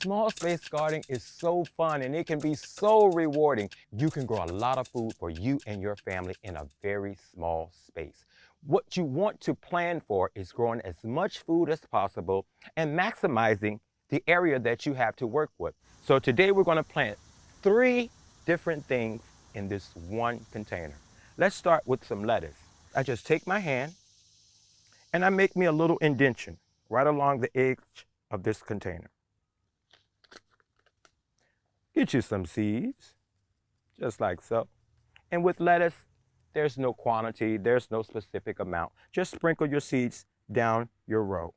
Small space gardening is so fun and it can be so rewarding. You can grow a lot of food for you and your family in a very small space. What you want to plan for is growing as much food as possible and maximizing the area that you have to work with. So today we're going to plant 3 different things in this one container. Let's start with some lettuce. I just take my hand and I make me a little indentation right along the edge of this container. Get you some seeds, just like so. And with lettuce, there's no quantity, there's no specific amount. Just sprinkle your seeds down your row.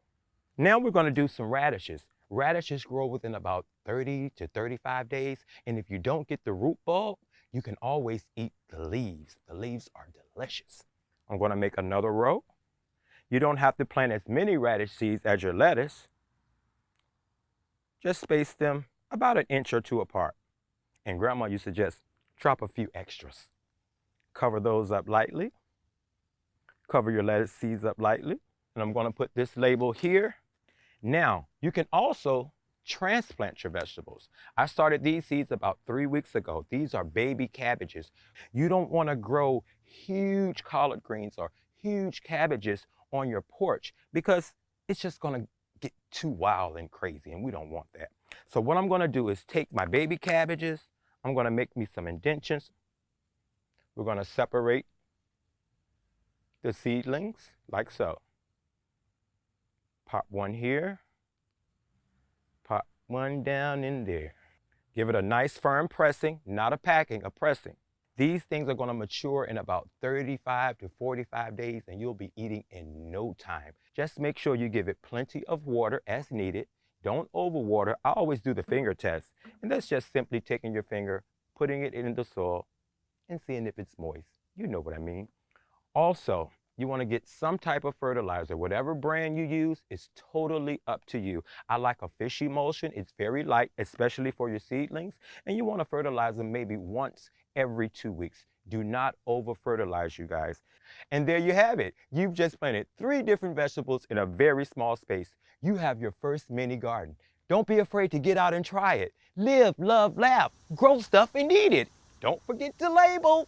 Now we're going to do some radishes. Radishes grow within about 30 to 35 days. And if you don't get the root bulb, you can always eat the leaves. The leaves are delicious. I'm going to make another row. You don't have to plant as many radish seeds as your lettuce. Just space them about 1 or 2 inches apart. And Grandma used to just drop a few extras. Cover those up lightly. Cover your lettuce seeds up lightly. And I'm going to put this label here. Now, you can also transplant your vegetables. I started these seeds about 3 weeks ago. These are baby cabbages. You don't want to grow huge collard greens or huge cabbages on your porch because it's just going to get too wild and crazy, and we don't want that. So what I'm going to do is take my baby cabbages. I'm going to make me some indentions. We're going to separate the seedlings like so. Pop one here, pop one down in there. Give it a nice firm pressing, not a packing, a pressing. These things are going to mature in about 35 to 45 days and you'll be eating in no time. Just make sure you give it plenty of water as needed. Don't overwater. I always do the finger test. And that's just simply taking your finger, putting it in the soil and seeing if it's moist. You know what I mean. Also, you want to get some type of fertilizer. Whatever brand you use is totally up to you. I like a fish emulsion. It's very light, especially for your seedlings. And you want to fertilize them maybe once every 2 weeks. Do not over fertilize, you guys. And there you have it. You've just planted 3 different vegetables in a very small space. You have your first mini garden. Don't be afraid to get out and try it. Live, love, laugh, grow stuff and eat it. Don't forget to label.